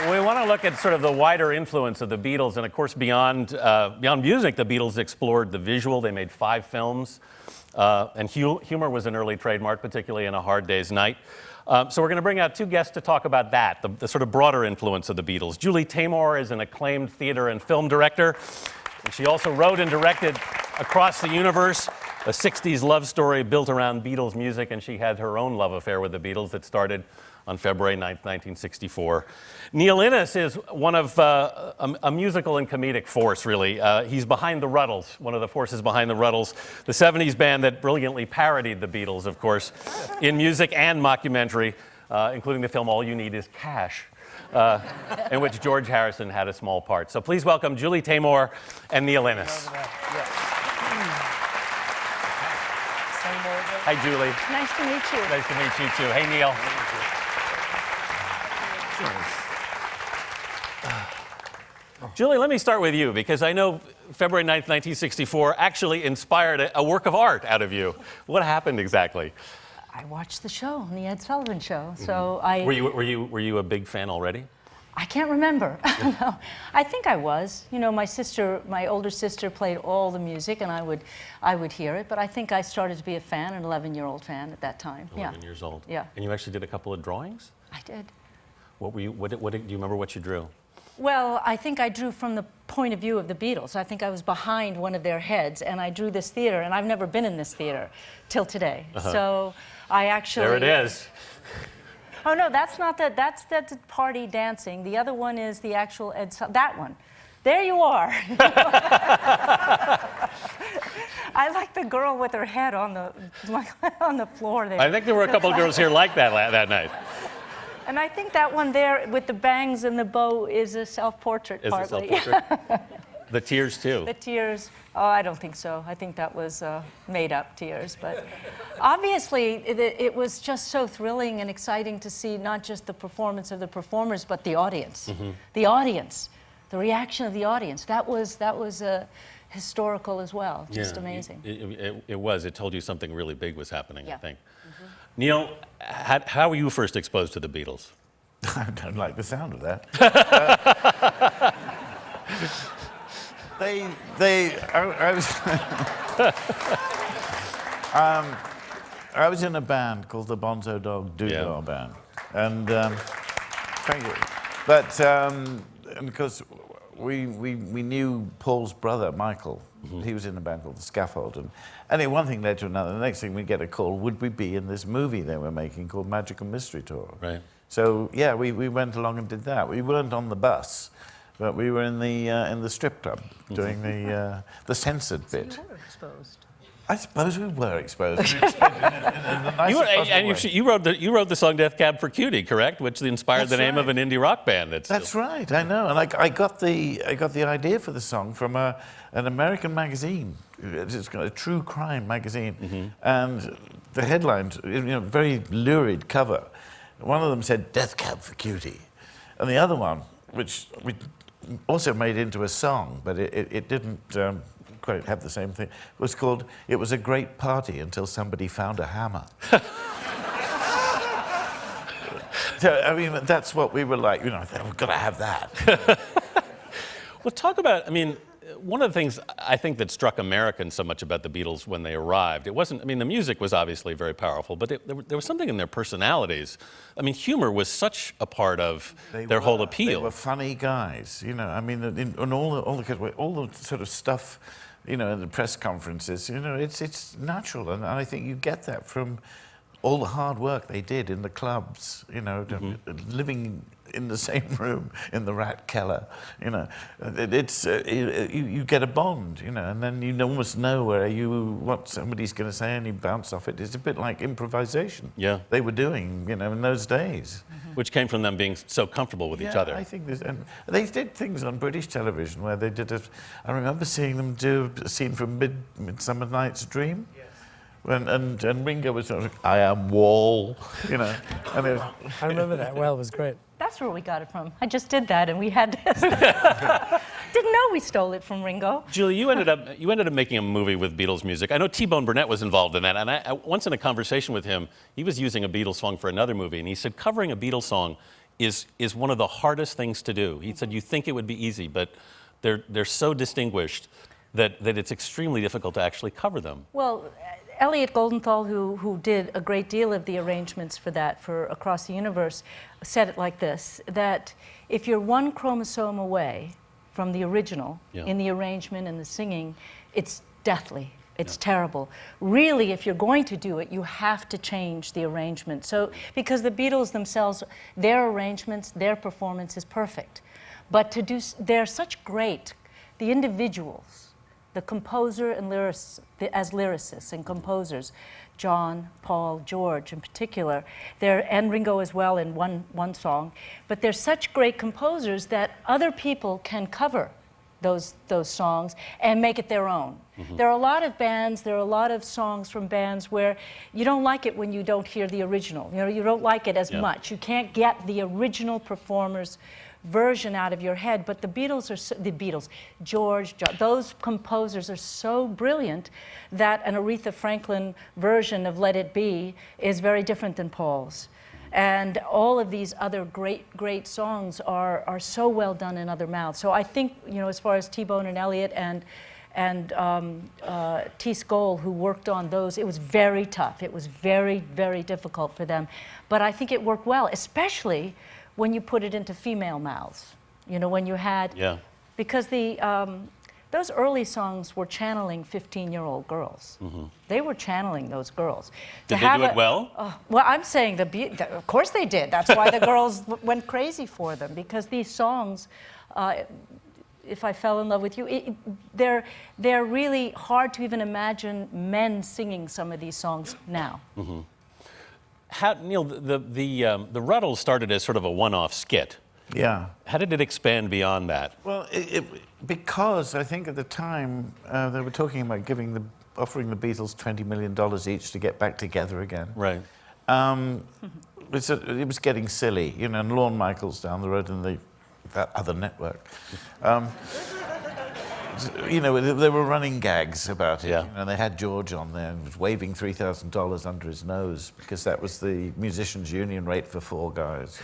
We want to look at sort of the wider influence of the Beatles, and of course, beyond music, the Beatles explored the visual. They made 5 films, and humor was an early trademark, particularly in A Hard Day's Night. So we're going to bring out 2 guests to talk about that, the sort of broader influence of the Beatles. Julie Taymor is an acclaimed theater and film director, and she also wrote and directed Across the Universe, a 60s love story built around Beatles music, and she had her own love affair with the Beatles that started on February 9th, 1964. Neil Innes is one of a musical and comedic force, really. He's behind the Rutles, one of the forces behind the Rutles, the 70s band that brilliantly parodied the Beatles, of course, in music and mockumentary, including the film All You Need Is Cash, in which George Harrison had a small part. So please welcome Julie Taymor and Neil Innes. Hi, Julie. Nice to meet you. Nice to meet you, too. Hey, Neil. Julie, let me start with you, because I know February 9th, 1964 actually inspired a work of art out of you. What happened exactly? I watched the show, the Ed Sullivan Show. Mm-hmm. So Were you a big fan already? I can't remember. No, I think I was. You know, my older sister played all the music, and I would hear it. But I think I started to be a fan, an 11-year-old fan at that time. 11 years old. Yeah. And you actually did a couple of drawings? I did. What do you remember what you drew? Well, I think I drew from the point of view of the Beatles. I think I was behind one of their heads, and I drew this theater, and I've never been in this theater till today. So I actually... There it is. Oh, no, that's not that. That's party dancing. The other one is the actual that one. There you are. I like the girl with her head on the floor there. I think there were a couple of girls here like that night. And I think that one there with the bangs and the bow is a self-portrait partly. Is a self-portrait? The tears, too. The tears. Oh, I don't think so. I think that was made-up tears. But obviously, it was just so thrilling and exciting to see not just the performance of the performers, but the audience. Mm-hmm. The audience, the reaction of the audience. That was historical as well. Just amazing. It was. It told you something really big was happening, I think. Mm-hmm. Neil, how were you first exposed to the Beatles? I don't like the sound of that. I was in a band called the Bonzo Dog Doodah Band, and thank you. But and because we knew Paul's brother Michael, he was in a band called the Scaffold, and anyway, one thing led to another. The next thing we get a call: would we be in this movie they were making called Magical Mystery Tour? Right. So yeah, we went along and did that. We weren't on the bus. But we were in the strip club doing the censored bit. So you were exposed. I suppose we were exposed. In the nicest you wrote the song "Death Cab for Cutie," correct? Which inspired the name of an indie rock band. That's right. I know, and I got the idea for the song from an American magazine. It's got a true crime magazine, and the headlines, very lurid cover. One of them said "Death Cab for Cutie," and the other one, which we also made into a song, but it didn't quite have the same thing, was called "It Was a Great Party Until Somebody Found a Hammer." So, I mean, that's what we were like, we've got to have that. Well, talk about, one of the things I think that struck Americans so much about the Beatles when they arrived, it wasn't, the music was obviously very powerful, but there was something in their personalities. Humor was such a part of their whole appeal. They were funny guys, in all the sort of stuff, in the press conferences, it's natural, and I think you get that from all the hard work they did in the clubs, living in the same room in the Rat Keller, you get a bond, and then you almost know what somebody's going to say, and you bounce off it. It's a bit like improvisation. Yeah, they were doing, in those days, which came from them being so comfortable with each other. I think and they did things on British television where they did I remember seeing them do a scene from Midsummer Night's Dream. And Ringo was sort of, "I am Wall," And I remember that well. It was great. That's where we got it from. I just did that, and we had this. Didn't know we stole it from Ringo. Julie, you ended up making a movie with Beatles music. I know T-Bone Burnett was involved in that, and I once in a conversation with him, he was using a Beatles song for another movie, and he said covering a Beatles song is one of the hardest things to do. He said, you think it would be easy, but they're so distinguished that it's extremely difficult to actually cover them. Well, Elliot Goldenthal, who did a great deal of the arrangements for that, for Across the Universe, said it like this, that if you're one chromosome away from the original in the arrangement and the singing, it's deathly. It's terrible. Really, if you're going to do it, you have to change the arrangement. So, because the Beatles themselves, their arrangements, their performance is perfect. But to do, they're such great, the individuals, the composer and as lyricists and composers, John, Paul, George in particular, and Ringo as well in one song, but they're such great composers that other people can cover those songs and make it their own. There are a lot of bands, there are a lot of songs from bands where you don't like it when you don't hear the original. You know, you don't like it as much. You can't get the original performer's version out of your head, but the Beatles are George, John, those composers are so brilliant that an Aretha Franklin version of Let It Be is very different than Paul's. And all of these other great songs are so well done in other mouths. So I think, you know, as far as T-Bone and Elliot and T. Skoll, who worked on those, it was very tough. It was very, very difficult for them. But I think it worked well, especially when you put it into female mouths. You know, when you had, because those early songs were channeling 15-year-old girls. They were channeling those girls. Did they do it well? Well, I'm saying of course they did. That's why the girls went crazy for them, because these songs, If I Fell in Love with You, they're really hard to even imagine men singing some of these songs now. Neil, the Rutles started as sort of a one-off skit. Yeah. How did it expand beyond that? Well, because I think at the time they were talking about offering the Beatles $20 million each to get back together again. Right. It was getting silly, you know, and Lorne Michaels down the road in that other network. You know, there were running gags about it. Yeah. You know, they had George on there and was waving $3,000 under his nose because that was the musicians' union rate for 4 guys.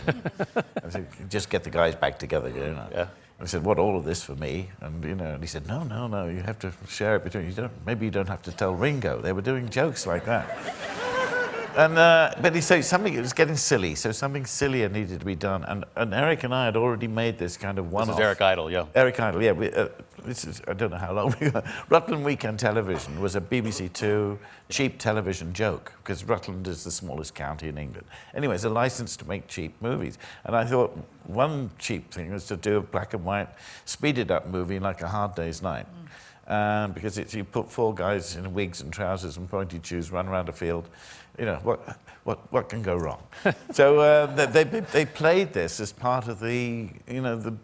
I said, just get the guys back together, you know. Yeah. I said, what, all of this for me? And, you know, and he said, no, you have to share it between you. Maybe you don't have to tell Ringo. They were doing jokes like that. And, but he said it was getting silly, so something sillier needed to be done. And Eric and I had already made this kind of one-off. This is Eric Idle, yeah. Eric Idle, yeah. I don't know how long we got. Rutland Weekend Television was a BBC Two cheap television joke, because Rutland is the smallest county in England. Anyway, it's a license to make cheap movies. And I thought one cheap thing was to do a black and white, speeded up movie like A Hard Day's Night. Because you put 4 guys in wigs and trousers and pointy shoes, run around a field. You know, what can go wrong? So they played this as part of the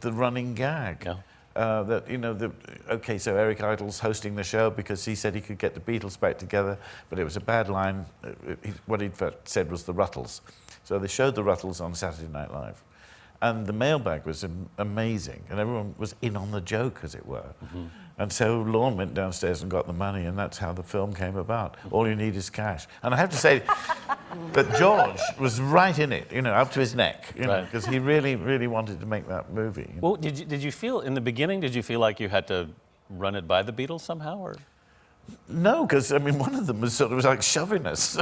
running gag. Yeah. That, you know, okay, so Eric Idle's hosting the show because he said he could get the Beatles back together, but it was a bad line. What he'd said was the Rutles. So they showed the Rutles on Saturday Night Live. And the mailbag was amazing, and everyone was in on the joke, as it were. And so Lorne went downstairs and got the money, and that's how the film came about. All you need is cash. And I have to say that George was right in it, you know, up to his neck, you know, because he really, really wanted to make that movie. You know? Well, did you feel, in the beginning, did you feel like you had to run it by the Beatles somehow, or? No, because, I mean, one of them was sort of like shoving us.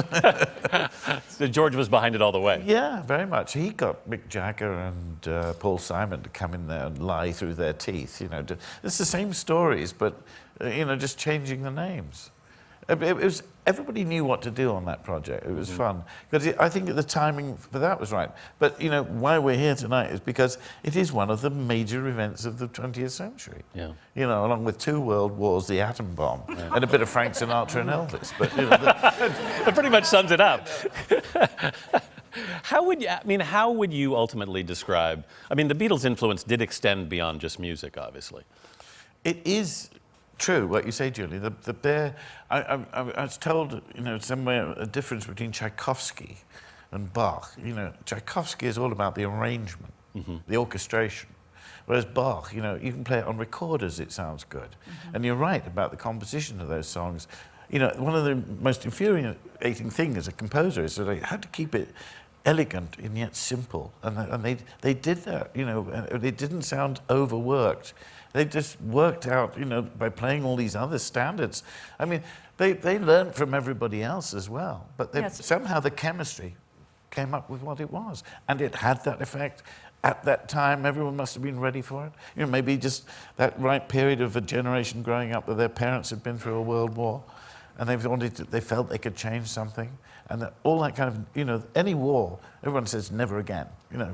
So George was behind it all the way. Yeah, very much. He got Mick Jagger and Paul Simon to come in there and lie through their teeth, you know. It's the same stories, but, you know, just changing the names. Everybody knew what to do on that project. It was fun. Because I think the timing for that was right. But, you know, why we're here tonight is because it is one of the major events of the 20th century. Yeah. You know, along with 2 world wars, the atom bomb, and a bit of Frank Sinatra and Elvis. But, you know, that pretty much sums it up. How would you ultimately describe, I mean, the Beatles' influence did extend beyond just music, obviously. It is true what you say, Julie. I was told, you know, somewhere a difference between Tchaikovsky and Bach. You know, Tchaikovsky is all about the arrangement, the orchestration. Whereas Bach, you know, you can play it on recorders, it sounds good. And you're right about the composition of those songs. You know, one of the most infuriating things as a composer is that I had to keep it elegant and yet simple, and they did that, you know, and it didn't sound overworked. They just worked out, you know, by playing all these other standards. I mean, they learned from everybody else as well, but somehow the chemistry came up with what it was, and it had that effect. At that time, everyone must have been ready for it. You know, maybe just that right period of a generation growing up where their parents had been through a world war, and they felt they could change something. And all that kind of, you know, any war, everyone says never again, you know,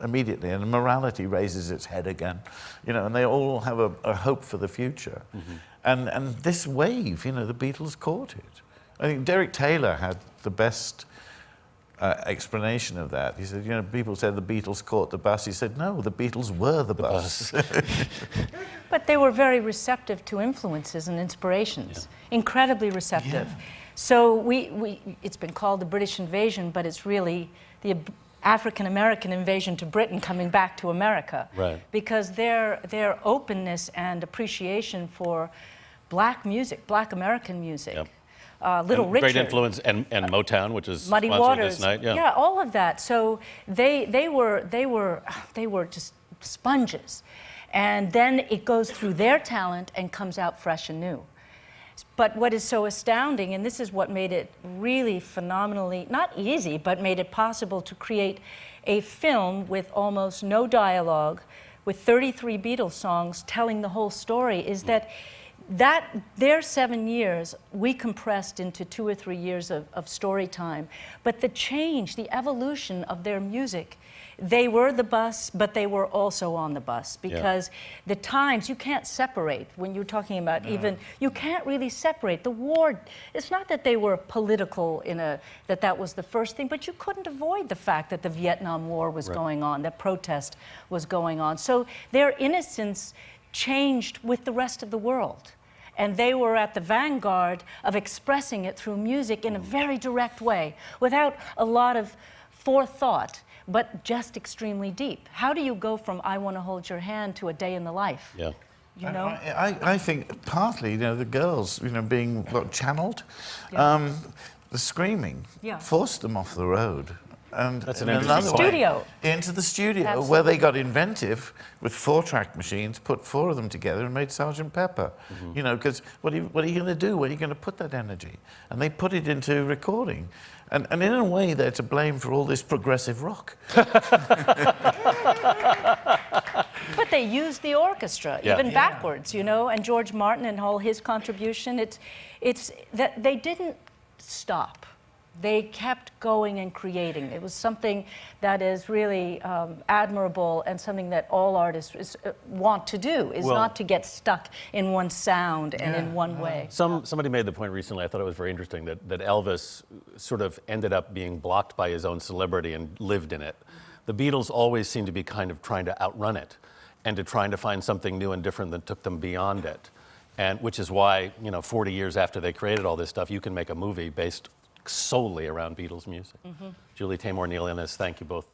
immediately. And morality raises its head again, you know, and they all have a hope for the future. And this wave, you know, the Beatles caught it. I think Derek Taylor had the best explanation of that. He said, you know, people said the Beatles caught the bus. He said, no, the Beatles were the bus. But they were very receptive to influences and inspirations, incredibly receptive. So it's been called the British invasion, but it's really the African-American invasion to Britain coming back to America. Because their openness and appreciation for black music, black American music, Little Richard. Great influence, and Motown, which is Muddy sponsored Waters. this night. Yeah, all of that. So they were just sponges. And then it goes through their talent and comes out fresh and new. But what is so astounding, and this is what made it really phenomenally, not easy, but made it possible to create a film with almost no dialogue, with 33 Beatles songs telling the whole story, is that their 7 years, we compressed into 2 or 3 years of story time. But the change, the evolution of their music, they were the bus, but they were also on the bus, because the times, you can't separate when you're talking about you can't really separate. The war, it's not that they were political that was the first thing, but you couldn't avoid the fact that the Vietnam War was going on, that protest was going on. So their innocence changed with the rest of the world. And they were at the vanguard of expressing it through music in a very direct way, without a lot of forethought, but just extremely deep. How do you go from I Want to Hold Your Hand to A Day in the Life? Yeah. You know? I think partly, you know, the girls, you know, being channeled, the screaming forced them off the road. And that's an another studio. Way, into the studio, Absolutely. where they got inventive with 4-track machines, put 4 of them together and made Sgt. Pepper. You know, because what are you going to do? Where are you going to put that energy? And they put it into recording. And in a way, they're to blame for all this progressive rock. But they used the orchestra, even backwards, you know, and George Martin and all his contribution. It's that they didn't stop. They kept going and creating. It was something that is really admirable, and something that all artists want to do, is not to get stuck in one sound and in one way. Somebody made the point recently, I thought it was very interesting, that Elvis sort of ended up being blocked by his own celebrity and lived in it. The Beatles always seemed to be kind of trying to outrun it, and trying to find something new and different that took them beyond it. And which is why, you know, 40 years after they created all this stuff, you can make a movie based solely around Beatles music. Julie Taymor, Neil Innes, thank you both.